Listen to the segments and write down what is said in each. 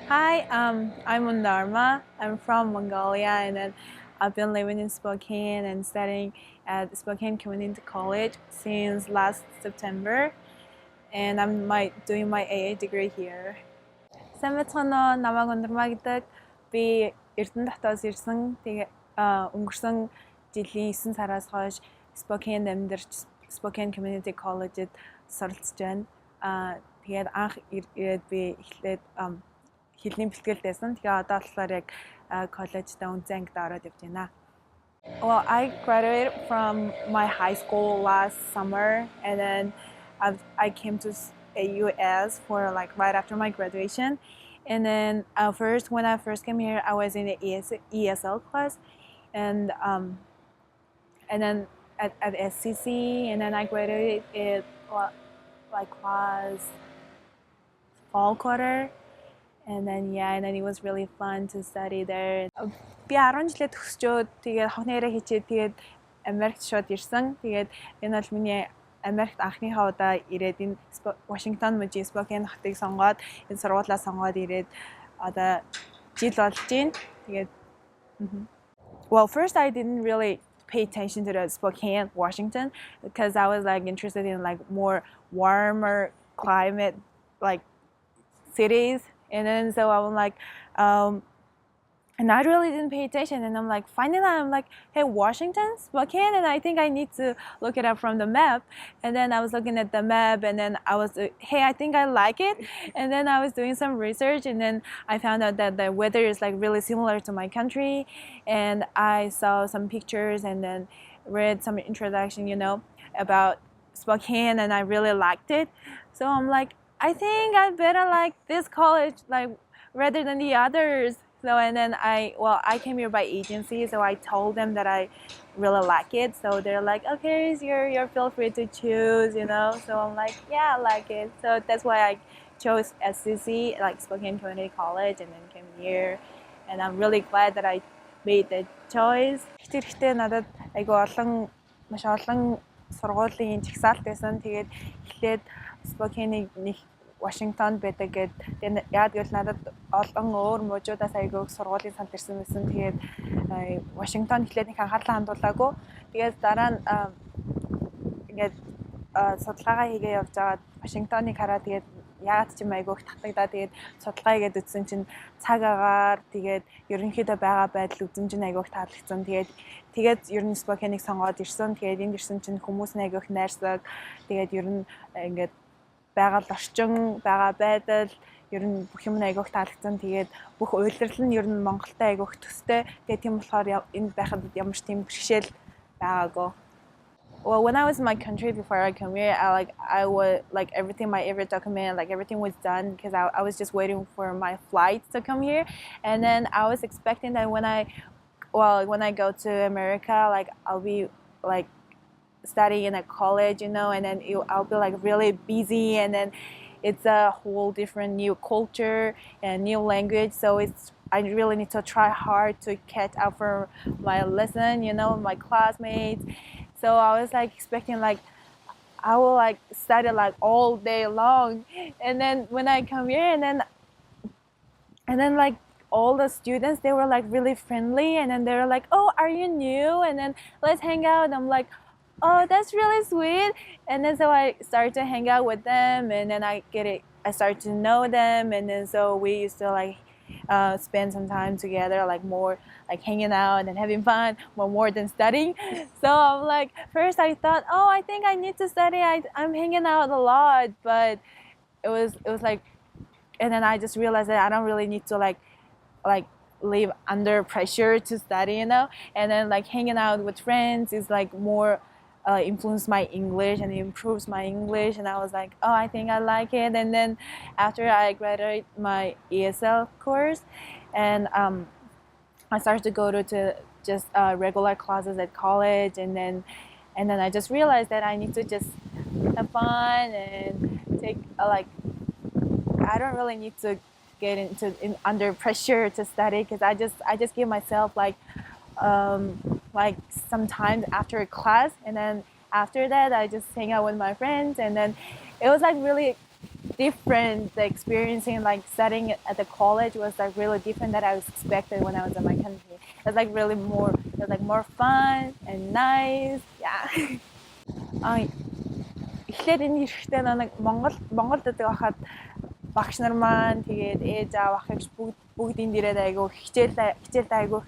Hi, I'm Undarma. I'm from Mongolia, and then I've been living in Spokane and studying at Spokane Community College since last September, and doing my AA degree here. Сайн байцгаана уу? Намайг Ундарма гэдэг. Би Эрдэнэ дотоос ирсэн. Өнгөрсөн жилийн 9 сараас хойш Spokane амьдарч Spokane Community College-д суралцж байна. Тэгээд анх ирээд би эхлээд хэлний бэлтгэлд байсан. Тэгээ одоо болохоор яг коллежда үнцэн ангид ороод явж байна. Well, I graduated from my high school last summer, and then I came to US for like right after my graduation. And then when I first came here, I was in the ESL class, and then at SCC, and then I graduated it like was fall quarter. And then it was really fun to study there. Би 10 жилээ төгсчөөд тэгээд хогнороо хийчээд тэгээд Америкт шууд ирсэн. Тэгээд энэ бол миний Америкт анхныхаа удаа ирээд энэ Вашингтон мужийн Spokane хотыг сонгоод энэ сургуулаа сонгоод ирээд одоо жил болж байна. Тэгээд Well, first I didn't really pay attention to the Spokane, Washington, because I was like interested in like more warmer climate like cities. And then so I'm like, and I really didn't pay attention. And I'm like, finally, I'm like, hey, Washington, Spokane, and I think I need to look it up from the map. And then I was looking at the map, and then I was, hey, I think I like it. And then I was doing some research, and then I found out that the weather is like really similar to my country. And I saw some pictures, and then read some introduction, about Spokane, and I really liked it. So I'm like, I think I better like this college like rather than the others. So and then I came here by agency, so I told them that I really like it. So they're like, okay, you're feel free to choose, So I'm like, yeah, I like it. So that's why I chose SCC, like Spokane Community College, and then came here. And I'm really glad that I made that choice. Гэхдээ надад айгүй маш олон сургуулийн жагсаалт байсан. Тэгээд эхлээд Spokane нэг Washington байдаг гэдэг. Яг л надад олон өөр мужуудаас айгүй сургуулийн санд ирсэн байсан. Тэгээд Washington эхлээд нэг анхаарлаа хандуулаагүй. Тэгээд дараа нь ингээд судалгаагаа хийгээ явж байгаа Washington-ыг хараад тэгээд яагаад ч юм айгүйх татагдаа тэгээд судалгаа хийгээд үзсэн чинь цаг агаар тэгээд ерөнхийдөө байгаа байдал үзэн чинь айгүйх таалагдсан. Тэгээд ер нь Spokane-ыг сонгоод ирсэн. Тэгээд энд ирсэн чинь хүмүүс нь айгүйх найрсаг. Тэгээд ер нь ингээд байгаль орчин, байгаа байдал ер нь бүх юм айгүйх таалагдсан. Тэгээд бүх уйлдрал нь ер нь Монголтой айгүйх төстэй. Тэгээд тийм болохоор энд байхад ямар ч тийм бэрхшээл байгаагүй. Well, when I was in my country before I come here, I was like everything, my every document, like everything was done because I was just waiting for my flight to come here. And then I was expecting that when I go to America, like I'll be like studying in a college, and then I'll be like really busy, and then it's a whole different new culture and new language. So I really need to try hard to catch up for my lesson, my classmates. So I was like expecting like I will like study like all day long, and then when I come here, and then like all the students, they were like really friendly, and then they were like, oh, are you new? And then let's hang out. And I'm like, oh, that's really sweet. And then so I started to hang out with them, and then I started to know them, and then so we used to like spend some time together, like more like hanging out and having fun more than studying. So I'm like, first I thought, oh, I think I need to study. I'm hanging out a lot, but it was like, and then I just realized that I don't really need to like live under pressure to study, and then like hanging out with friends is like more influenced my English and improves my English, and I was like, oh, I think I like it. And then after I graduated my ESL course, and I started to go to just regular classes at college, and then I just realized that I need to just have fun and take I don't really need to get under pressure to study, because I just give myself like sometimes after class, and then after that I just hang out with my friends, and then it was like really different. The experiencing like studying at the college was like really different that I was expected when I was in my country. It was like really more, it was like more fun and nice. Yeah. Эхлээд энэ ирэхдээ нэг Монголд байхад багш нар маань тэгээд ээж аав ах гэж бүгд энд ирээд айгу хичээл айгу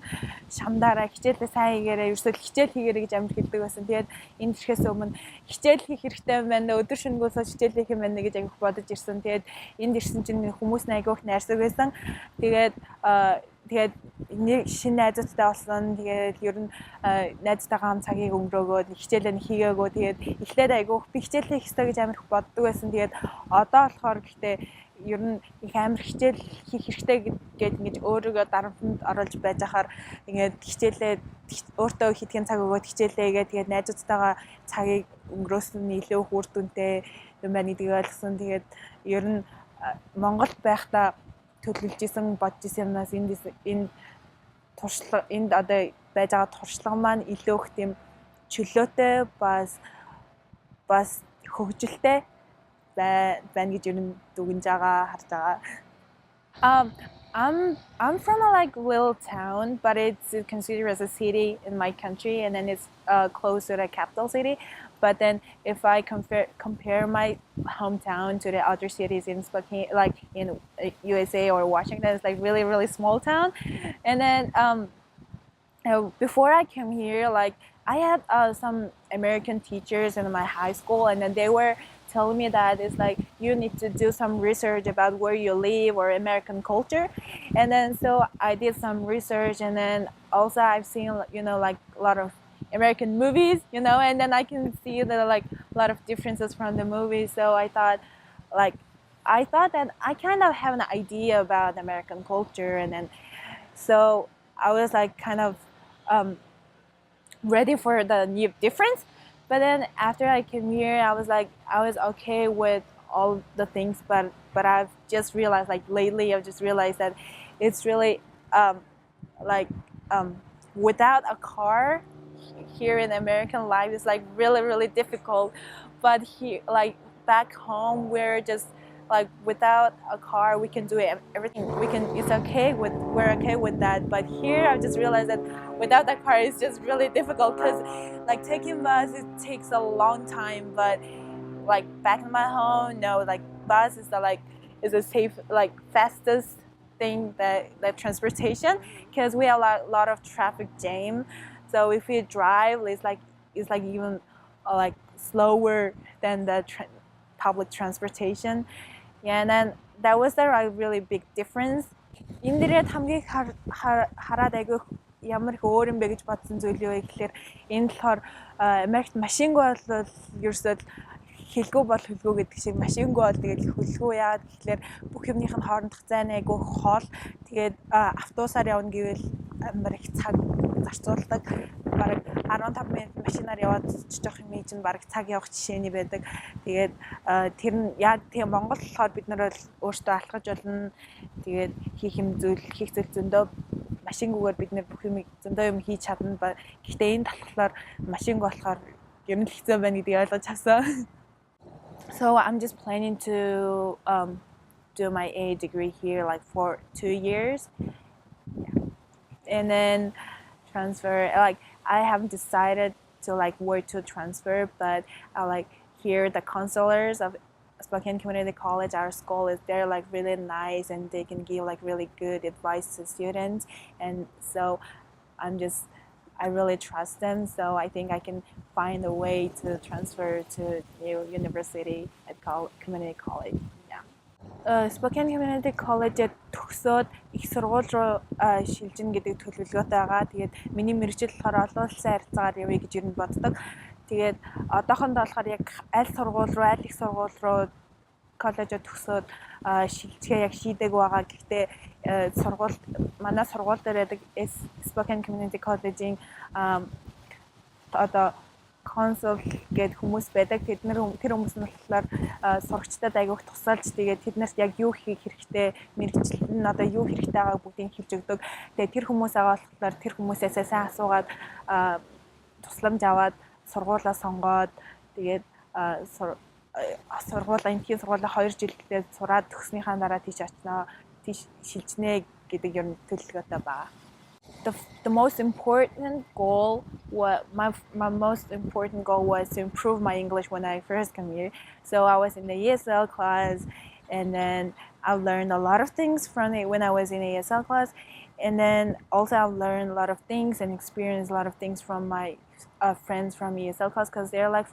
шамдаараа хичээлээ сайн хийгээрээ ерөөсөө хичээл хийгээрэй гэж амир хэлдэг байсан. Тэгээд энд ирэхээс өмнө хичээл хийх хэрэгтэй юм байна. Өдөр шөнөгөөсөө хичээл хийх юм байна гэж айгу бодож ирсэн. Тэгээд энд ирсэн чинь хүмүүс айгу их найрсаг байсан. Тэгээд шинэ найзуудтай болсон. Тэгээд ер нь найзтайгаа хам цагийг өнгөрөөгөөд хичээлээ хийгээгөө. Тэгээд эхлээд айгу би хичээл хийх хэрэгтэй гэж амир их боддог байсан. Тэгээд одоо болохоор гэхдээ ер нь их амир хичээл хийх хэрэгтэй гэж ингэж өөрийгөө дарамтанд оруулж байж ахаар ингээд хичээлээ өөртөө хийдгэн цаг өгөөд хичээлээгээ тэгээд найзуудтайгаа цагийг өнгөрөөсөн нь илүү үр дүнтэй юм байна гэдгийг ойлгосон. Тэгээд ер нь Монголд байхдаа төлөвлөж исэн бодож исэн юмнаас энд одоо байж байгаа туршлага маань илүү их тийм чөлөөтэй бас хөгжилтэй байна гэж ер нь дүгнж байгаа харж байгаа. I'm from a like little town, but it's considered as a city in my country, and then it's close to the capital city. But then if I compare my hometown to the other cities in Spokane, like in USA or Washington, it's like really, really small town. And then before I came here, like I had some American teachers in my high school, and then they were telling me that it's like you need to do some research about where you live or American culture. And then so I did some research, and then also I've seen, you know, like a lot of American movies, you know, and then I can see that like a lot of differences from the movies. So I thought that I kind of have an idea about American culture, and then so I was like kind of ready for the new difference. But then after I came here, I was okay with all the things, but I've just realized, like lately, I've just realized that it's really without a car here in American life is like really, really difficult. But here, like back home, we're just like without a car we can do everything. We're okay with that. But here I just realized that without that car is just really difficult, because like taking bus, it takes a long time. But like back in my home, no, like bus is a safe, like fastest thing that transportation, because we have a lot of traffic jam. So if we drive, it's like even like slower than the public transportation. Yeah, and then that was a really big difference. Энд дээрээ хамгийн хараад айгүй ямар их өөр юм бэ гэж бодсон зүйл юу вэ гэхээр энэ болохоор Америкт машингүй бол ерөөсөө хэлгүй бол хөлгөө гэдэг шиг машингүй бол тэгээд хөлгөө яагаад гэхээр бүх юмных нь хоорондох зайн айгүй хоол. Тэгээд автобусаар явна гэвэл амар их цаг зарцуулдаг. Бараг 15 минут машинаар яваад чиж юм чинь бараг цаг явах жишээний байдаг. Тэгээд тэр нь яг тийм Монгол болохоор бид нар өөртөө алхаж болно. Тэгээд хийх зүйл зөндөө машингүйгээр бид нар бүх юм зөндөө юм хийж чадна. Гэхдээ энэ талхлаар машинг болохоор ер нь хэцүү байна гэдгийг ойлгож авсан. So I'm just planning to do my A degree here like for 2 years. Yeah. And then transfer, like I haven't decided to like where to transfer, but I like here the counselors of Spokane Community College, our school, they're like really nice and they can give like really good advice to students. And so I really trust them, so I think I can find a way to transfer to new university at community college. Yeah. Spokane Community College төгсөөд их сургууль руу шилжинэ гэдэг төлөвлөгөөтэй байгаа. Тэгээд миний мэргэжил болохоор олон улсын харьцаагаар явъя гэж ер нь боддог. Тэгээд одоохондоо болохоор яг аль сургууль руу, аль их сургууль руу коллежид төгсөөд шилжихээ яг шийдэг байгаа. Гэхдээ манай сургууль дээр байдаг Spokane Community College-ийн одоо консул гэдэг хүмүүс байдаг. Тэр хүмүүс нь болохоор сурагчдад аягүйх тусалж тэгээд тэднэрт яг юу хийх хэрэгтэй, мэргэжил нь одоо юу хэрэгтэй байгааг бүгдийг хэлж өгдөг. Тэгээд тэр хүмүүс байгаа болохоор тэр хүмүүсээс сайн асуугаад тусламж аваад сургуулаа сонгоод тэгээд эмнэлгийн сургуулаа 2 жилдээ сураад төгснөхийн дараа тийш очноо. Тийш шилжнэ гэдэг ер нь төлөвлөгөөтэй байгаа. The most important goal, my most important goal was to improve my English when I first came here. So I was in the ESL class, and then I learned a lot of things from it when I was in ESL class, and then also I learned a lot of things and experienced a lot of things from my friends from ESL class, because they're like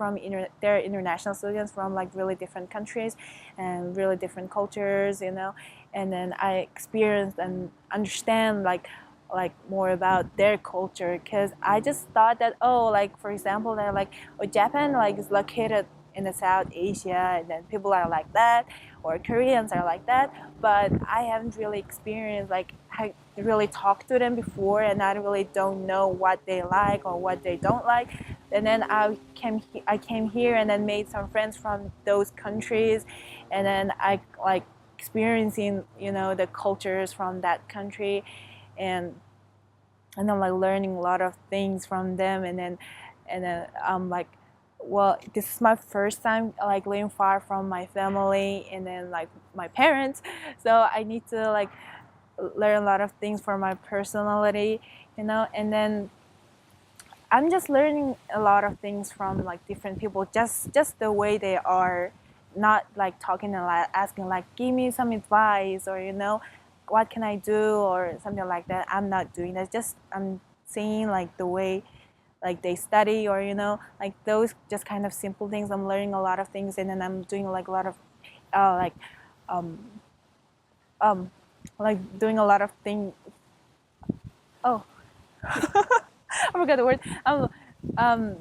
they're international students from like really different countries and really different cultures, you know. And then I experienced and understand like more about their culture, because I just thought that, oh, like for example, they're like, oh, Japan like is located in the South Asia, and then people are like that, or Koreans are like that, but I haven't really experienced like I really talked to them before, and I really don't know what they like or what they don't like. And then I came here and then made some friends from those countries, and then I like experiencing, you know, the cultures from that country, and I'm like learning a lot of things from them, and then I'm like, well, this is my first time like living far from my family and then like my parents, so I need to like learn a lot of things for my personality, you know. And then I'm just learning a lot of things from like different people, just the way they are, not like talking and like asking like, give me some advice, or you know, what can I do or something like that. I'm not doing that. Just I'm seeing like the way like they study, or you know, like those just kind of simple things. I'm learning a lot of things, and then I'm doing like a lot of like doing a lot of things. Oh, I forgot the word. And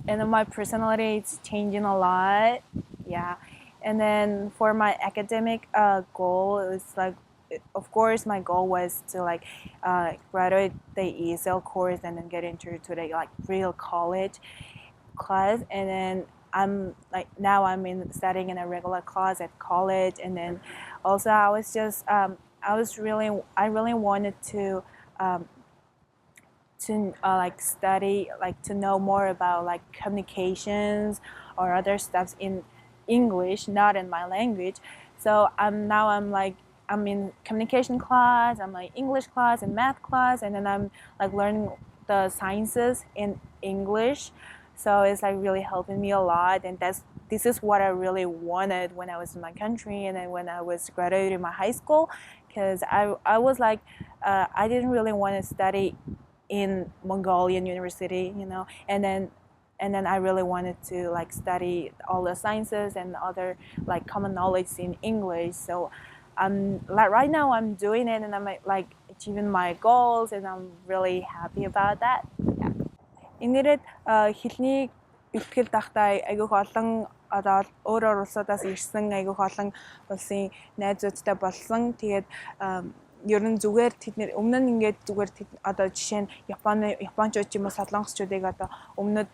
then my personality is changing a lot. Yeah. And then for my academic goal, it's like, of course, my goal was to like graduate the ESL course and then get into the like real college class. And then I'm like, now I'm studying in a regular class at college. And then also I was just I really wanted to like study, like to know more about like communications or other stuff in English, not in my language. So I'm in communication class, I'm like English class and math class, and then I'm like learning the sciences in English. So it's like really helping me a lot, and this is what I really wanted when I was in my country, and then when I was graduating my high school, because I was like I didn't really want to study in Mongolian university, you know, and then I really wanted to like study all the sciences and other like common knowledge in English. So like right now I'm doing it, and I'm like achieving my goals, and I'm really happy about that. Yeah. Энэрэд хэлний бэлтгэл дахтаа айгүйх олон одоо өөр улсуудаас ирсэн айгүйх олон улсын найзуудтай болсон. Тэгээд ер нь зүгээр тэдний өмнө нь ингээд зүгээр одоо жишээ нь Япончууд ч юм уу солонгосчуудыг одоо өмнөд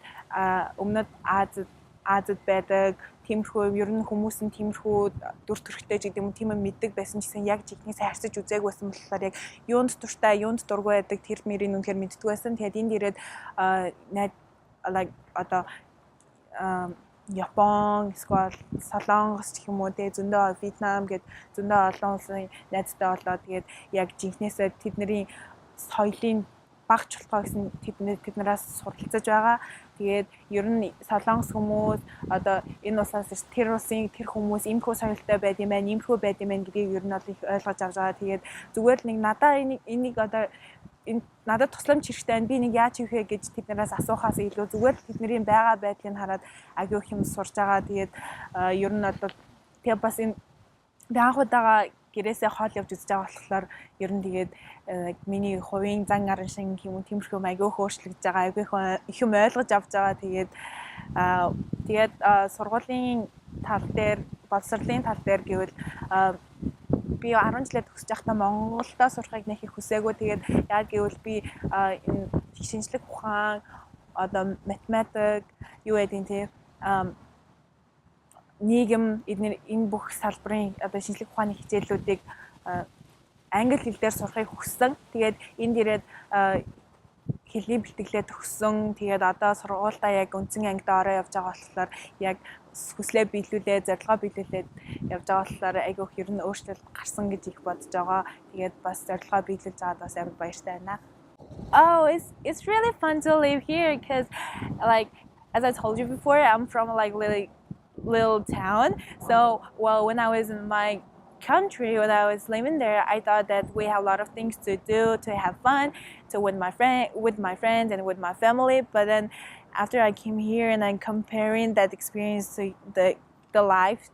Азад байдаг тиймэрхүү ер нь хүмүүс нь тиймэрхүү дүр төрхтэй ч гэдэг юм тийм мэддэг байсан гэсэн яг жигнээс харьцаж үзээг байсан болохоор яг юунд дуртай юунд дургүй байдаг тэр мэрийн үнэхээр мэддэг байсан. Тэгээд энд ирээд like одоо Япон, эсвэл Солонгос гэх юм уу, тэгээ зөндөө Вьетнам гээд зөндөө олон улсын найзтай болоод тэгээд яг жинхнээсээ тэдний соёлын багч болохоо гэсэн тэднээс суралцаж байгаа. Тэгээд ер нь Солонгос хүмүүс одоо энэ улсаас тэр улсын тэр хүмүүс иймэрхүү соёлтой байд юм байна, иймэрхүү байд юм байна гэдгийг ер нь ойлгож авч байгаа. Тэгээд зүгээр л нэг энийг одоо надад тусламж хэрэгтэй байна. Би нэг яаж хийх вэ гэж тэднээс асуухаас илүү зүгээр л тэдний байгаа байдлыг хараад агиох юм сурж байгаа. Тэгээд ер нь бол тэгээ бас энэ анхудаага гэрээсээ хоол явж үзэж байгаа болохоор ер нь тэгээд миний хувийн зан гаран шиг юм уу тиймэрхүү агиох өөрчлөгдөж байгаа. Агиох их юм ойлгож авч байгаа. Тэгээд сургуулийн тал дээр, боловсролын тал дээр гэвэл би 10 жилээр төгсөж байхдаа Монголдо сурахыг нэг их хүсээгүй. Тэгээд яг гэвэл би энэ шинжлэх ухаан, одоо математик, юу гэдэг тийм нийгэм энэ бүх салбарын одоо шинжлэх ухааны хичээллүүдийг англи хэл дээр сурахыг хүссэн. Тэгээд энд ирээд хэлний бэлтгэлээ төгссөн. Тэгээд одоо сургуультаа яг үндсэн ангид ороо явж байгаа болохоор яг хүслээ биелүүлээд, зорилгоо биелүүлээд явж байгаа болохоор айгүйх ер нь өөрчлөлт гарсан гэж их бодож байгаа. Тэгээд бас зорилгоо биелүүлж байгаад бас амар баяртай байна. Oh, it's really fun to live here because, like, as I told you before, I'm from like really little town. So, well, when I was in my country, when I was living there, I thought that we have a lot of things to do, to have fun, to with my friends and with my family. But then, after I came here and I'm comparing that experience to the life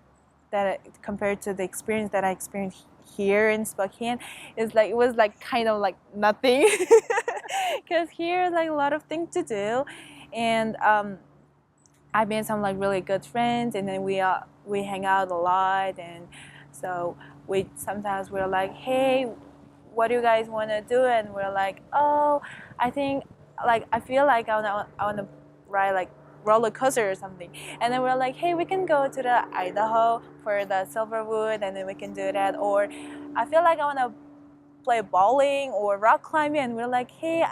that compared to the experience that I experienced here in Spokane, it was like kind of like nothing. Because here is like a lot of things to do, and I made some like really good friends, and then we hang out a lot, and so sometimes we're like, hey, what do you guys want to do? And we're like, oh, I think like I feel like I wanna ride like roller coaster or something, and then we're like, hey, we can go to the Idaho for the Silverwood, and then we can do that, or I feel like I wanna play bowling or rock climbing, and we're like, hey,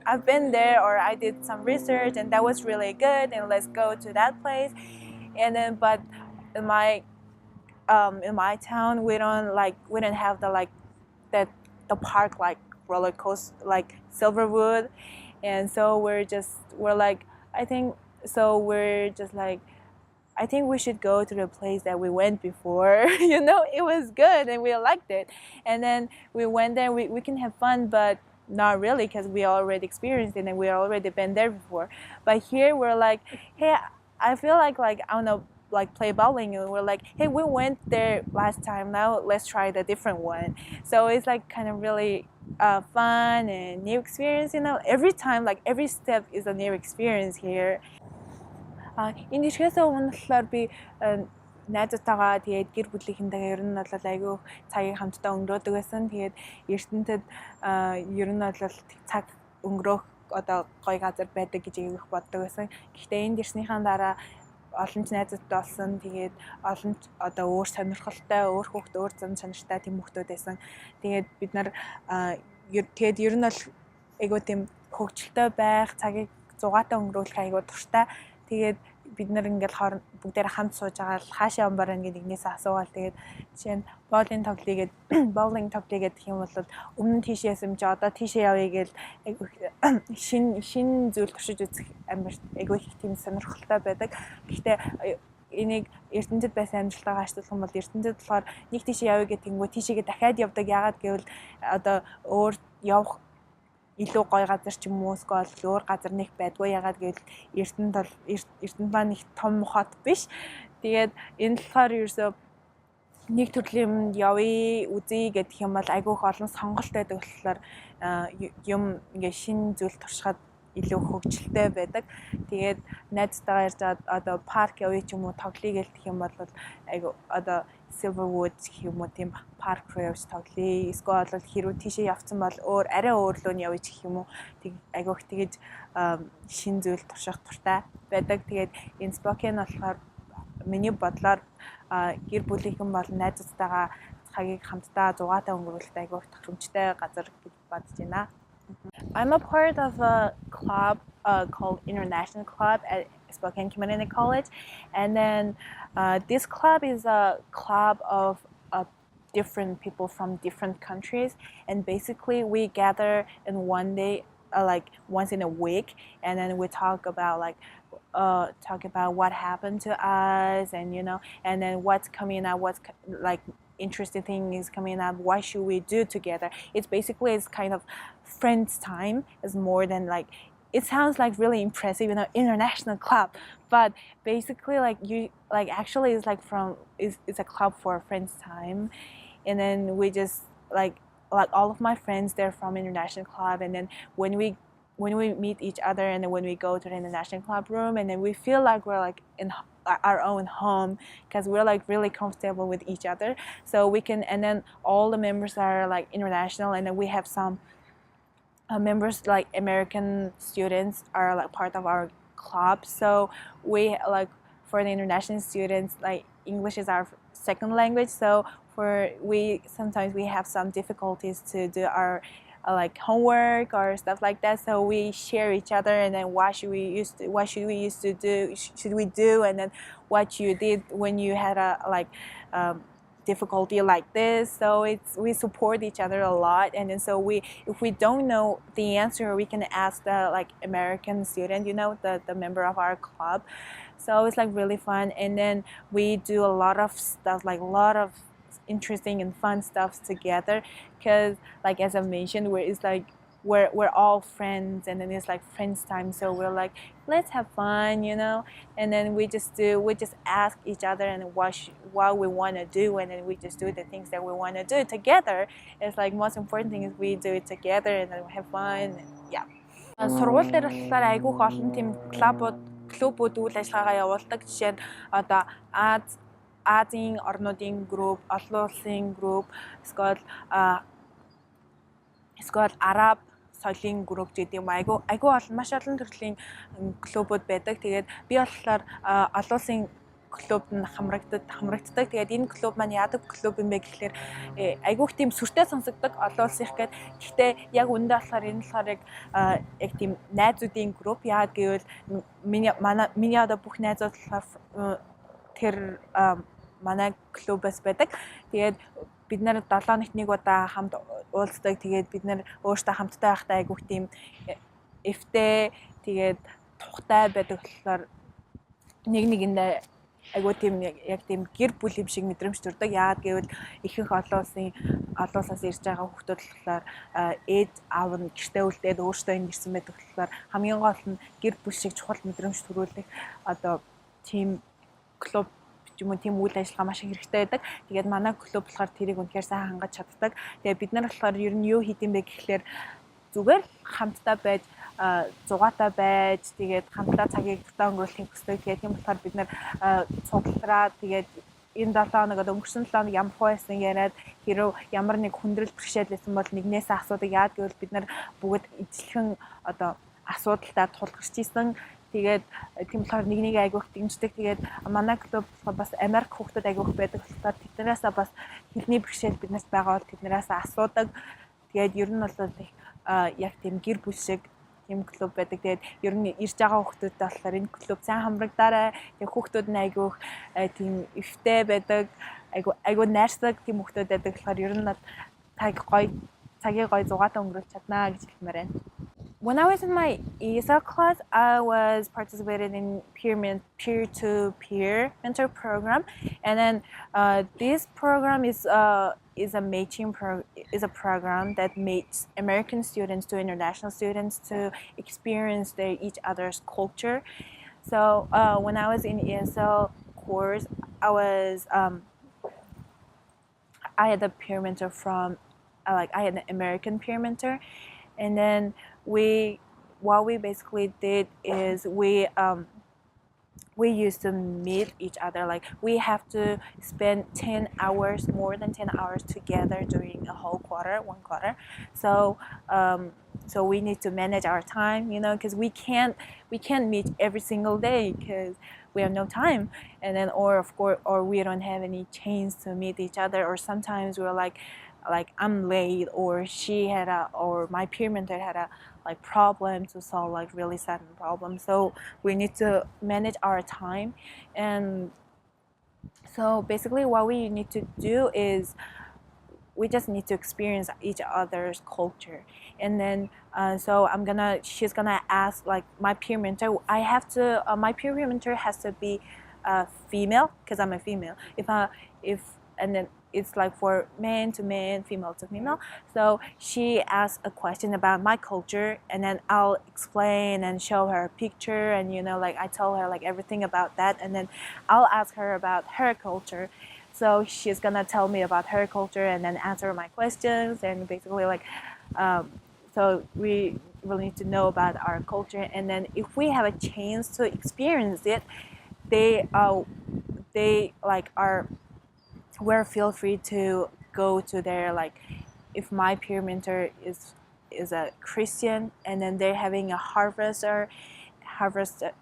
I've been there, or I did some research and that was really good, and let's go to that place. And then but in my town we don't have the park like roller coaster like Silverwood, and so we're like I think we should go to the place that we went before. It was good and we liked it. And then we went there, we can have fun, but not really because we already experienced it and we already been there before. But here we're like, hey, I feel like I want to like play bowling, and we're like, hey, we went there last time, now let's try the different one. So it's like kind of really fun and new experience. Every time, like every step is a new experience here. Энэ ирэхээс өмнө болохоор би найзтайгаа тэгээд гэр бүлийнхэнтэйгээ ер нь бол айгүй цагийг хамтдаа өнгөрөөдөг байсан. Тэгээд Эрдэнэтэд ер нь бол цаг өнгөрөөх одоо гоё газар байдаг гэж их боддог байсан. Гэхдээ энд ирснийхаа дараа олон ч найзууд болсон. Тэгээд олон ч одоо өөр сонирхолтой, өөр хүүхд, өөр зан чанартай тийм хүүхдүүд байсан. Тэгээд бид нар тэгээд ер нь бол айгүй тийм хөгжилтэй байх, цагийг зугаатай өнгөрүүлэх айгүй дуртай. Тэгээд бид нар ингээл бүгдээр хамт сууж байгаа л хаашаа амбаар ингээд нэгнээсээ асуугаал. Тэгээд жишээ нь боулинг тоглоё гэх юм бол өмнө тийшээ ясамж одоо тийшээ явъя гээл шин зүйл туршиж үзэх амар айгүй их тийм сонирхолтой байдаг. Гэхдээ энийг Эрдэнэтэд байсан амжилтаагаа ачлуулах юм бол Эрдэнэтэд болохоор нэг тийшээ явъя гэх тэнгүү тийшээгээ дахиад явдаг. Яагаад гэвэл одоо өөр явах илүү гоё газар ч юм уу эсвэл өөр газар нэг байдгүй. Ягаад гэвэл Эрдэнэт маань их том хот биш. Тэгээд энэ болохоор ерөөсөө нэг төрлийн юмд явъя, үзье гэдэг юм бол айгүйх олон сонголт байдаг болохоор юм ингээ шин зүйл туршихад илүү хөгжилтэй байдаг. Тэгээд найзтайгаа ярьж одоо парк явъя ч юм уу тоглоё гэх юм бол айгүй одоо Silverwood гэх юм уу тийм парк руу явж тоглоё. Эсвэл хэрвээ тийшээ явцсан бол арай өөр лөө нь явъя гэх юм уу. Айгүйх тэгэж шин зүйл турших туртай байдаг. Тэгээд энэ Spokane болохоор миний бодлоор гэр бүлийнхэн бол найзтайгаа цагийг хамтдаа зугаатай өнгөрүүлэх айгүйх тохиромжтой газар гэж бодож байна. I'm a part of a club called International Club at Spokane Community College, and then this club is a club of different people from different countries, and basically we gather in one day, like once in a week, and then we talk about what happened to us, and and then what's coming up, what's like interesting thing is coming up, what should we do together. It's kind of friends time. Is more than like, it sounds like really impressive, international club, but basically actually it's a club for friends time. And then we just like all of my friends, they're from international club, and then when we meet each other, and then when we go to the international club room, and then we feel like we're like in our own home because we're like really comfortable with each other. So we can, and then all the members are like international, and then we have some members like American students are like part of our club. So we like for the international students, like English is our second language. So sometimes we have some difficulties to do our like homework or stuff like that. So we share each other, and then what should we used to do, should we do, and then what you did when you had a difficulty like this. So we support each other a lot, and then so if we don't know the answer, we can ask the like American student, the member of our club. So it's like really fun, and then we do a lot of stuff, like a lot of interesting and fun stuff together, because like as I mentioned, we're all friends, and then it's like friends time, so we're like, let's have fun, and then we just ask each other and what we want to do, and then we just do the things that we want to do together. It's like most important thing is we do it together, and then we have fun, and yeah. Сургууль дээр болохоор айгүйх олон тийм клубүүд үйл ажиллагаагаа явуулдаг. Жишээ нь одоо Азийн орнуудын групп, олон улсын групп, эсвэл Араб соёлын групп гэдэг юм. Айгүй маш олон төрлийн клубүүд байдаг. Тэгээд би болохоор олон улсын клубд нь хамрагддаг. Тэгээд энэ клуб маань яадаг клуб юм бэ гэхээр айгүйх тийм сүртэй сонсогддог олон улсынх гээд. Гэхдээ яг үндэ болохоор энэ болохоор яг тийм найзуудын групп. Яагаад гэвэл миний одоо бүх найзууд болохоор тэр манай клубээс байдаг. Тэгээд бид нар 7 хоногт нэг удаа хамт уулздаг. Тэгээд бид нар өөрсдөө хамтдаа байхдаа айгүйх тийм эвтэй, тэгээд тухтай байдаг болохоор нэгэндээ айгүй тийм яг тийм гэр бүл юм шиг мэдрэмж төрдөг. Яагаад гэвэл ихэнх олон улсаас ирж байгаа хүүхдүүд болохоор ээж аав нь гэртээ үлдээд өөрсдөө энэ ирсэн байдаг болохоор хамгийн гол нь гэр бүл шиг чухал мэдрэмж төрүүлэх одоо тийм клуб юм уу, тийм үйл ажиллагаа маш их хэрэгтэй байдаг. Тэгээд манай клуб болохоор тэрийг үнэхээр сайн хангаж чаддаг. Тэгээд бид нар болохоор ер нь юу хийдэм бэ гэхлээр зүгээр хамтдаа байж зугаатай байж, тэгээд хамтдаа цагийг өнгөрүүлэхийг хүсдэг. Тэгээд тийм болохоор бид нар цуглараад, тэгээд энэ 7 хоног өнгөрсөн 7 хоног ямар байсан яриад, хэрв ямар нэг хүндрэл бэрхшээл байсан бол нэгнээсээ асуудаг. Яагаад гэвэл бид нар бүгд ижилхэн одоо асуудалтай тулгарч ийсэн. Тэгээд тийм болохоор нэг айгүйх дэмждэг. Тэгээд манай клуб бас Америк хүүхдүүд айгүйх байдаг болохоор тэднээс бас хэлний бэрхшээл биднээс байгаа бол тэднээс асуудаг. Тэгээд ер нь бол яг тийм гэр бүл шиг тийм клуб байдаг. Тэгээд ер нь ирж байгаа хүүхдүүдтэй болохоор энэ клуб сайн хамрагдаарай. Тэгээд хүүхдүүд нь айгүйх тийм эвтэй байдаг. Айгүй найрсаг тийм хүүхдүүд байдаг болохоор ер нь цагийг гоё зугаатай өнгөрүүлж чаднаа гэж хэлмээр байна. When I was in my ESL class, I was participating in peer-to-peer mentor program, and then this program is a program that makes American students to international students to experience each other's culture. So when I was in ESL course, I had a peer mentor I had an American peer mentor, and then what we basically did is we used to meet each other. Like we have to spend more than 10 hours together during a whole one quarter. So we need to manage our time, because we can't meet every single day because we have no time, and then or we don't have any chance to meet each other, or sometimes we're like I'm late, or or my peer mentor had a problem to solve, really sudden problem. So we need to manage our time, and so basically what we need to do is we just need to experience each other's culture. And then so she's gonna ask my peer mentor. My peer mentor has to be female because I'm a female. And then it's for man to man, female to female. So she asks a question about my culture, and then I'll explain and show her a picture, and I tell her everything about that, and then I'll ask her about her culture. So she's gonna tell me about her culture and then answer my questions, and basically so we really need to know about our culture. And then if we have a chance to experience it, we're feel free to go to their if my peer mentor is a Christian, and then they're having a harvest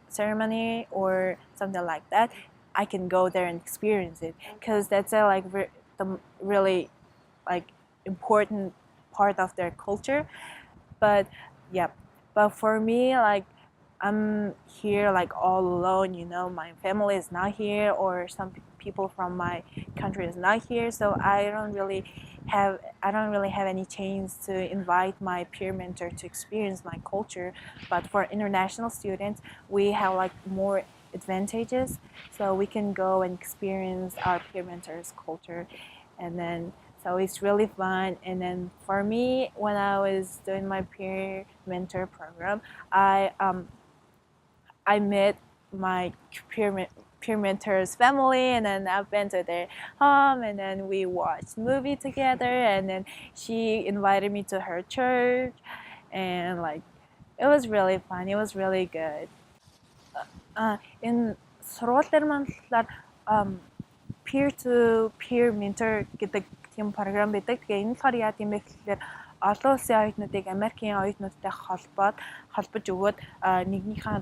ceremony or something like that, I can go there and experience it, because that's the really important part of their culture. But yeah, but for me, like I'm here like all alone, you know, my family is not here, or some people from my country is not here, so I don't really have any chance to invite my peer mentor to experience my culture. But for international students, we have like more advantages, so we can go and experience our peer mentor's culture, and then so it's really fun. And then for me, when I was doing my peer mentor program, I met my peer mentor's family, and then I've been to their home, and then we watched movie together, and then she invited me to her church, and like it was really fun. It was really good. In сургууль дээр маань болохоор peer to peer mentor гэдэг тийм програм байдаг. Тэгээ энэ болохоор яа гэм бэ гэхээр олон улсын оюутнуудыг Америкийн оюутнуудтай холбож өгөөд нэгнийхээ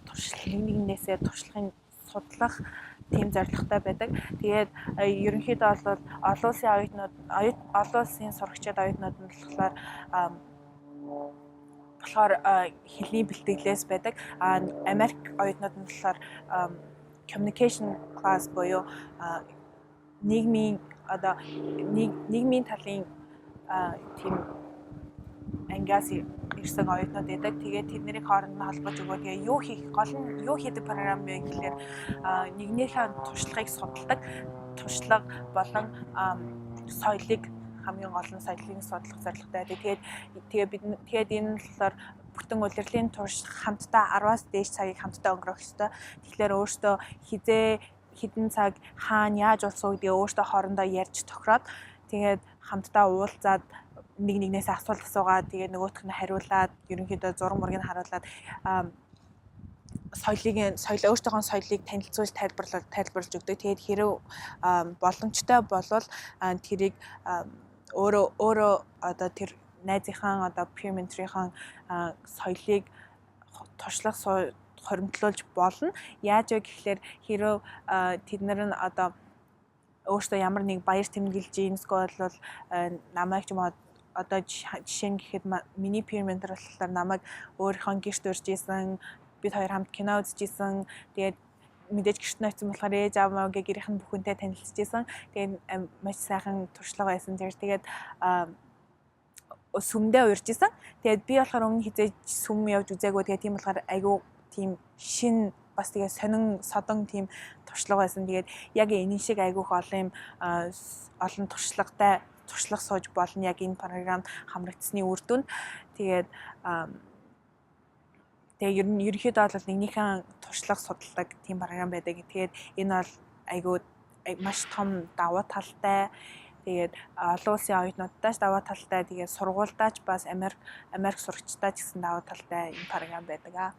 туршлагын судлах тийм зорилготой байдаг. Тэгээд ерөнхийдөө бол олон улсын сурагчид оюутнууд нь болохоор хэлний бэлтгэлээс байдаг. Америк оюутнууд нь болохоор communication class буюу нийгмийн талын тийм ангиас ирсэн оюутнууд байдаг. Тэгээд тэдний хооронд нь холбож өгөө. Тэгээ юу хийдэг програм бэ гэхээр нэгнийхээ туршлагыг судалдаг. Туршлага болон соёлыг хамгийн гол нь соёлыг судлах зорилготой. Тэгээд энэ нь болохоор бүтэн улирлын турш хамтдаа 10-аас дээш цагийг хамтдаа өнгөрөх ёстой. Тэгэхээр өөртөө хэдэн цаг хаана яаж болсон гэдгийг өөртөө хоорондоо ярьж тохироод тэгээд хамтдаа уулзаад нэгнээс асуулт асуугаад тэгээд нөгөөх нь хариулаад ерөнхийдөө зураг мургийг харуулад өөртөөхөө соёлыг танилцуулж тайлбарлаж өгдөг. Тэгээд хэрэв боломжтой болвол тэрийг өөрөө одоо тэр найзынхаа одоо peer mentor-ийн соёлыг туршлах хоримтлуулж болно. Яаж вэ гэхээр хэрэв тэд нар нь одоо өөртөө ямар нэг баяр тэмдэглэж иймсгүй бол намайг ч юм уу одоо жишээ нь гэхэд миний peer mentor болохоор намайг өөрийнхөө гэрт урьж исэн, бид хоёр хамт кино үзчихсэн. Тэгээд мэдээж гэрт ноцсон болохоор ээж аав маагийн гэрийнхэн бүхэнтэй танилцчихсан. Тэгээд маш сайхан туршлага байсан. Тэгээд сүмдээ урьжсэн. Тэгээд би болохоор өмнө хизээж сүм явж үзээгүй. Тэгээд тийм болохоор айгүй тийм шин бас тэгээ сонин содон тийм туршлага байсан. Тэгээд яг энэ шиг айгүйх олон туршлага сууж болно яг энэ програмд хамрагдсны үр дүнд. Тэгээд ерөнхийдөө бол нэгнийхэн туршлага судалдаг тийм програм байдаг. Тэгээд энэ бол айгүй маш том давуу талтай. Тэгээд олон улсын оюутнуудтай ч давуу талтай. Тэгээд сургуультай ч бас Америк сурагчтай ч гэсэн давуу талтай энэ програм байдаг.